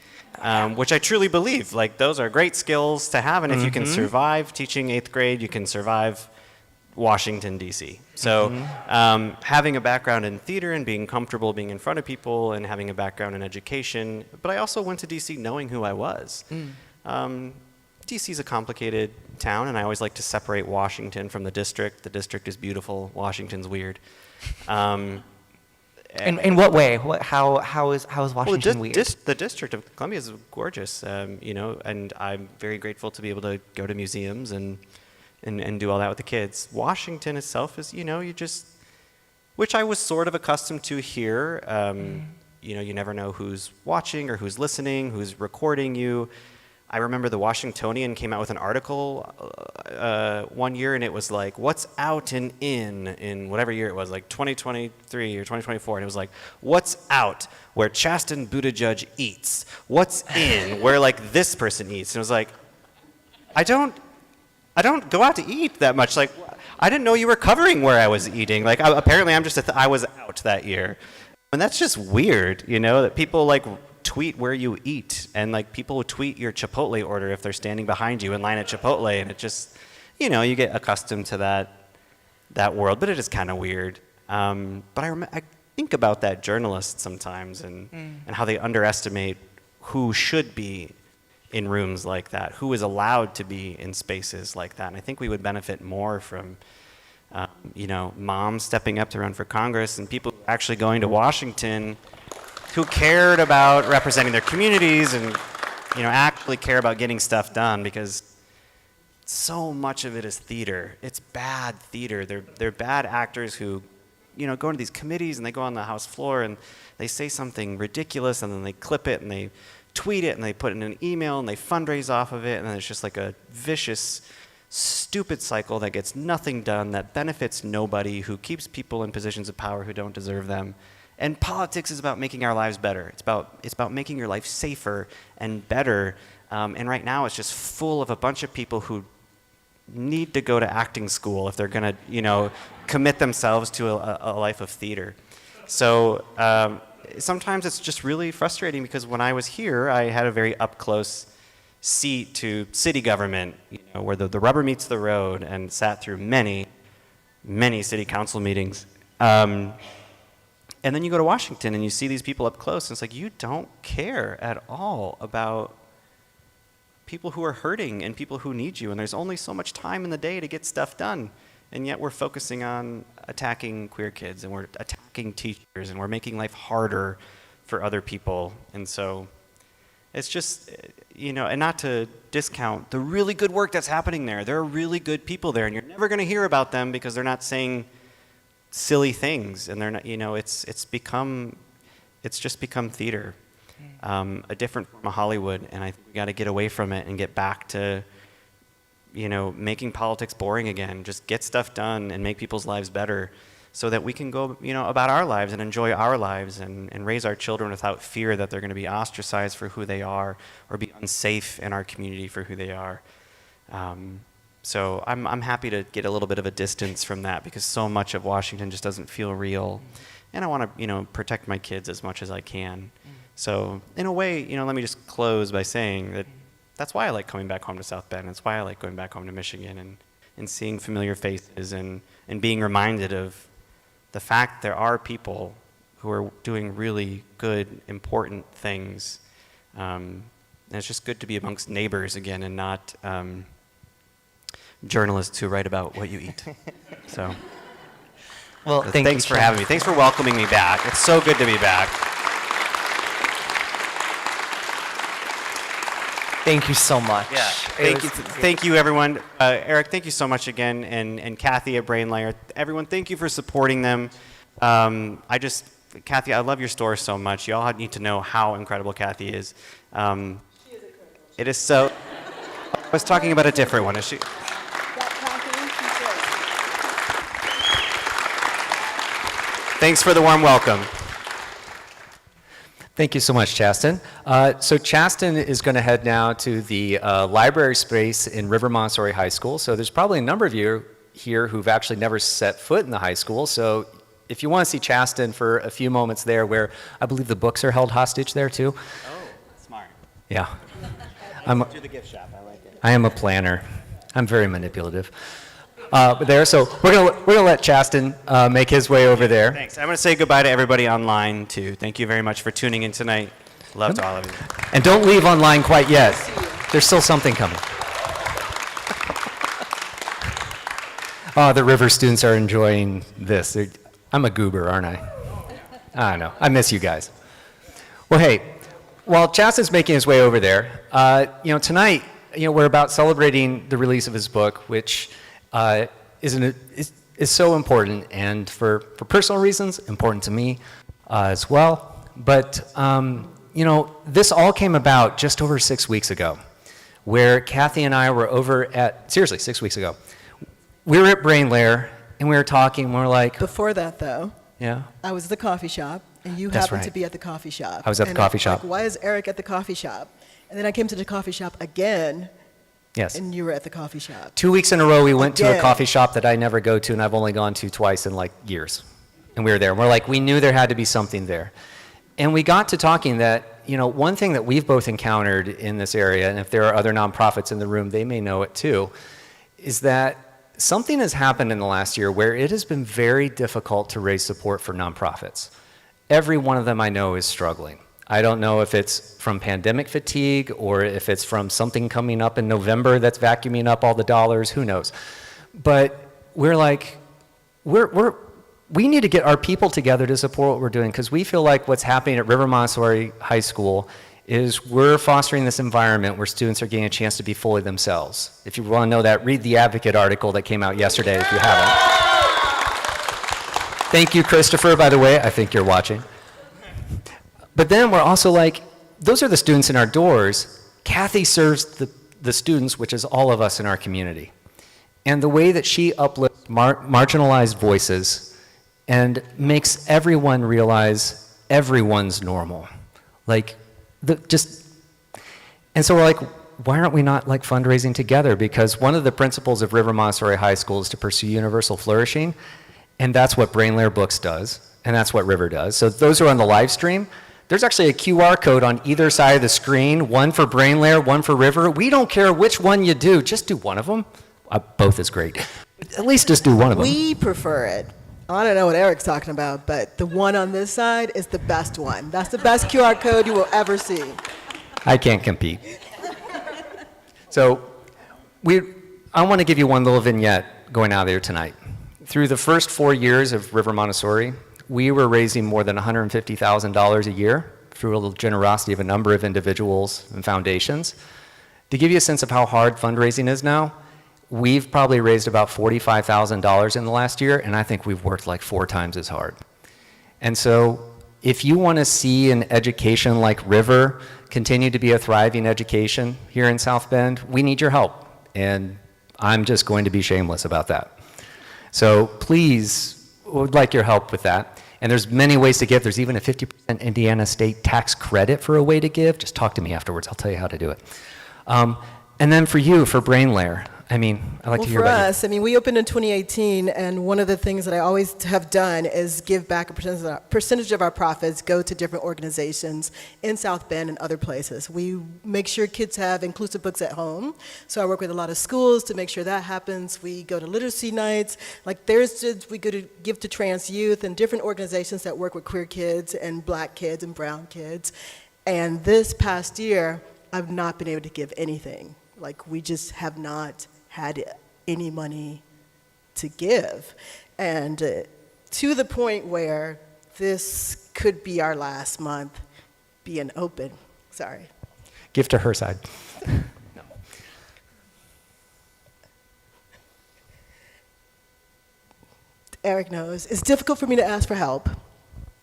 which I truly believe. Like, those are great skills to have, and if you can survive teaching 8th grade, you can survive Washington, D.C. So having a background in theater and being comfortable being in front of people and having a background in education, but I also went to D.C. knowing who I was. D.C. is a complicated town, and I always like to separate Washington from the district. The district is beautiful. Washington's weird. In what way? How is Washington weird? The District of Columbia is gorgeous, and I'm very grateful to be able to go to museums and do all that with the kids. Washington itself is, which I was sort of accustomed to here. You never know who's watching or who's listening, who's recording you. I remember the Washingtonian came out with an article one year, and it was like, what's out and in whatever year it was, like 2023 or 2024, and it was like, what's out where Chasten Buttigieg eats? What's in where like this person eats? And it was like, I don't go out to eat that much. Like, I didn't know you were covering where I was eating. Like, apparently I'm just I was out that year, and that's just weird, that people like tweet where you eat, and like people tweet your Chipotle order if they're standing behind you in line at Chipotle, and it just, you get accustomed to that world, but it is kind of weird. But I think about that journalist sometimes and how they underestimate who should be in rooms like that, who is allowed to be in spaces like that. And I think we would benefit more from, moms stepping up to run for Congress and people actually going to Washington who cared about representing their communities and, actually care about getting stuff done, because so much of it is theater. It's bad theater. They're bad actors who, go into these committees and they go on the House floor and they say something ridiculous and then they clip it and they tweet it and they put it in an email and they fundraise off of it, and then it's just like a vicious, stupid cycle that gets nothing done, that benefits nobody, who keeps people in positions of power who don't deserve them. And politics is about making our lives better. It's about making your life safer and better. And right now it's just full of a bunch of people who need to go to acting school if they're going to, commit themselves to a life of theater. So sometimes it's just really frustrating, because when I was here, I had a very up-close seat to city government, where the rubber meets the road, and sat through many, many city council meetings. And then you go to Washington and you see these people up close, and it's like, you don't care at all about people who are hurting and people who need you, and there's only so much time in the day to get stuff done. And yet we're focusing on attacking queer kids, and we're attacking teachers, and we're making life harder for other people. And so it's just, and not to discount the really good work that's happening there. There are really good people there, and you're never going to hear about them because they're not saying silly things, and they're not, it's just become theater, a different form of Hollywood, and I think we got to get away from it and get back to, making politics boring again. Just get stuff done and make people's lives better, so that we can go, about our lives and enjoy our lives and raise our children without fear that they're going to be ostracized for who they are or be unsafe in our community for who they are. So I'm happy to get a little bit of a distance from that, because so much of Washington just doesn't feel real, and I want to protect my kids as much as I can. So in a way, let me just close by saying that that's why I like coming back home to South Bend. That's why I like going back home to Michigan and seeing familiar faces and being reminded of the fact there are people who are doing really good, important things. And it's just good to be amongst neighbors again, and not journalists who write about what you eat. So, Well, thanks for having me. Thanks for welcoming me back. It's so good to be back. Thank you so much. Yeah, thank you, everyone. Eric, thank you so much again, and Kathy at Brainlayer. Everyone, thank you for supporting them. Kathy, I love your store so much. You all need to know how incredible Kathy is. She is incredible. It is so. I was talking about a different one. Is she? Thanks for the warm welcome. Thank you so much, Chasten. So Chasten is going to head now to the library space in River Montessori High School. So there's probably a number of you here who've actually never set foot in the high school. So if you want to see Chasten for a few moments there, where I believe the books are held hostage there too. Oh, smart. Yeah. To the gift shop. I like it. I am a planner. I'm very manipulative. So we're gonna let Chasten make his way over there. Thanks. I'm going to say goodbye to everybody online too. Thank you very much for tuning in tonight. Love to all of you. And don't leave online quite yet. There's still something coming. Oh, the River students are enjoying this. I'm a goober, aren't I? I don't know. I miss you guys. Well, hey, while Chasten's making his way over there, tonight, we're about celebrating the release of his book, which is so important, and for personal reasons, important to me as well. But, this all came about just over 6 weeks ago, where Kathy and I were over at, seriously, 6 weeks ago. We were at Brainlayer, and we were talking, and we were like... Before that, though, yeah, I was at the coffee shop, and you That's happened right. to be at the coffee shop. I was at the coffee shop. Like, why is Eric at the coffee shop? And then I came to the coffee shop again, yes. and you were at the coffee shop. 2 weeks in a row, we went to a Again. coffee shop that I never go to, and I've only gone to twice in, years. And we were there. And we're like, we knew there had to be something there. And we got to talking that, one thing that we've both encountered in this area, and if there are other nonprofits in the room, they may know it too, is that something has happened in the last year where it has been very difficult to raise support for nonprofits. Every one of them I know is struggling. I don't know if it's from pandemic fatigue or if it's from something coming up in November that's vacuuming up all the dollars, who knows. But we're like, we need to get our people together to support what we're doing, because we feel like what's happening at River Montessori High School is we're fostering this environment where students are getting a chance to be fully themselves. If you want to know that, read the Advocate article that came out yesterday if you haven't. Thank you, Christopher, by the way. I think you're watching. But then we're also like, those are the students in our doors. Kathy serves the students, which is all of us in our community. And the way that she uplifts marginalized voices and makes everyone realize everyone's normal. And so we're like, why aren't we not fundraising together? Because one of the principles of River Montessori High School is to pursue universal flourishing, and that's what Brainlayer Books does, and that's what River does. So those who are on the live stream, there's actually a QR code on either side of the screen, one for Brainlayer, one for River. We don't care which one you do, just do one of them. Both is great. At least just do one of them. We prefer it. I don't know what Eric's talking about, but the one on this side is the best one. That's the best QR code you will ever see. I can't compete. So I want to give you one little vignette going out of there tonight. Through the first 4 years of River Montessori, we were raising more than $150,000 a year through a generosity of a number of individuals and foundations. To give you a sense of how hard fundraising is now, we've probably raised about $45,000 in the last year, and I think we've worked 4 times as hard. And so if you want to see an education like River continue to be a thriving education here in South Bend, we need your help. And I'm just going to be shameless about that. So please, would like your help with that. And there's many ways to give. There's even a 50% Indiana state tax credit for a way to give. Just talk to me afterwards. I'll tell you how to do it. And then for you, for Brainlayer, I'd like to hear for about you. us, we opened in 2018, and one of the things that I always have done is give back a percentage of our profits go to different organizations in South Bend and other places. We make sure kids have inclusive books at home, so I work with a lot of schools to make sure that happens. We go to literacy nights, like Thursdays we go to give to trans youth and different organizations that work with queer kids and black kids and brown kids. And this past year, I've not been able to give anything. We just have not had any money to give. And to the point where this could be our last month being open. Sorry. Give to her side. Eric knows it's difficult for me to ask for help.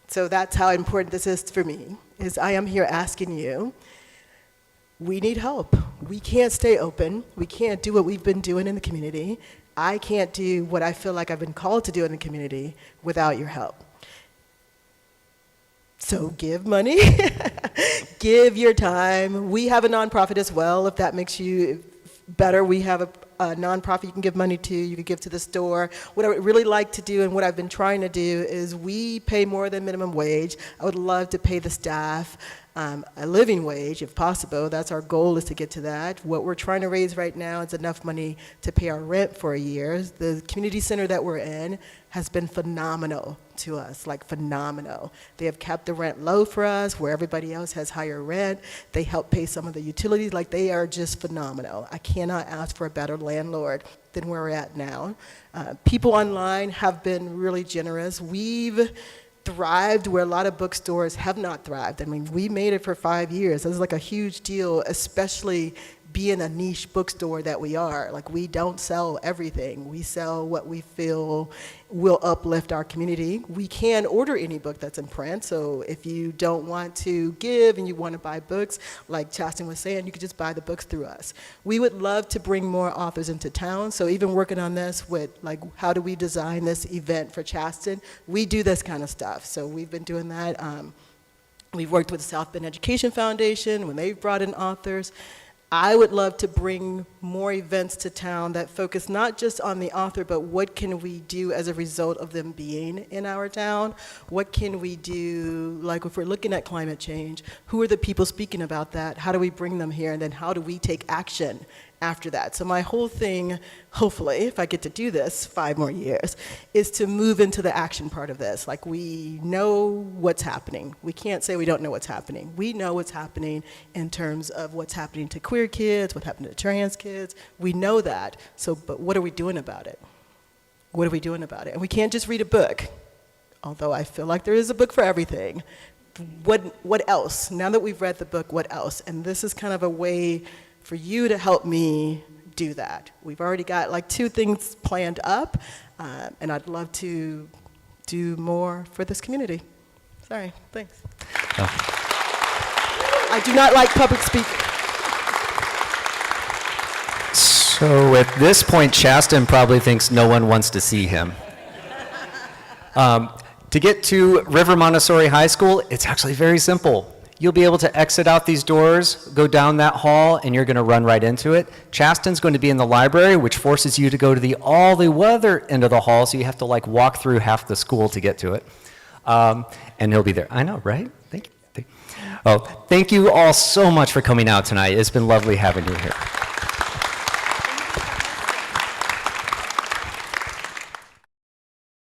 So that's how important this is for me, is I am here asking you. We need help. We can't stay open. We can't do what we've been doing in the community. I can't do what I feel like I've been called to do in the community without your help. So give money, give your time. We have a nonprofit as well, if that makes you better. We have a nonprofit you can give money to, you can give to the store. What I would really like to do and what I've been trying to do is we pay more than minimum wage. I would love to pay the staff a living wage if possible. That's our goal, is to get to that. What we're trying to raise right now is enough money to pay our rent for a year. The community center that we're in has been phenomenal to us, like phenomenal. They have kept the rent low for us where everybody else has higher rent. They help pay some of the utilities. Like, they are just phenomenal. I cannot ask for a better landlord than where we're at now. People online have been really generous. We've thrived where a lot of bookstores have not thrived. I mean, we made it for 5 years. This is like a huge deal, especially being a niche bookstore that we are. Like, we don't sell everything. We sell what we feel will uplift our community. We can order any book that's in print, so if you don't want to give and you want to buy books, like Chasten was saying, you could just buy the books through us. We would love to bring more authors into town, so even working on this with, like, how do we design this event for Chasten, we do this kind of stuff. So we've been doing that. We've worked with the South Bend Education Foundation when they've brought in authors. I would love to bring more events to town that focus not just on the author, but what can we do as a result of them being in our town? What can we do, like if we're looking at climate change, who are the people speaking about that? How do we bring them here? And then how do we take action after that? So my whole thing, hopefully, if I get to do this 5 more years, is to move into the action part of this. Like, we know what's happening. We can't say we don't know what's happening. We know what's happening in terms of what's happening to queer kids, what happened to trans kids. We know that. So, but what are we doing about it? What are we doing about it? And we can't just read a book, although I feel like there is a book for everything. What else? Now that we've read the book, what else? And this is kind of a way for you to help me do that. We've already got like 2 things planned up, and I'd love to do more for this community. Sorry, thanks. I do not like public speaking. So at this point, Chasten probably thinks no one wants to see him. To get to River Montessori High School, it's actually very simple. You'll be able to exit out these doors, go down that hall, and you're going to run right into it. Chasten's going to be in the library, which forces you to go to all the other end of the hall, so you have to like walk through half the school to get to it. And he'll be there. I know, right? Thank you. Oh, thank you all so much for coming out tonight. It's been lovely having you here.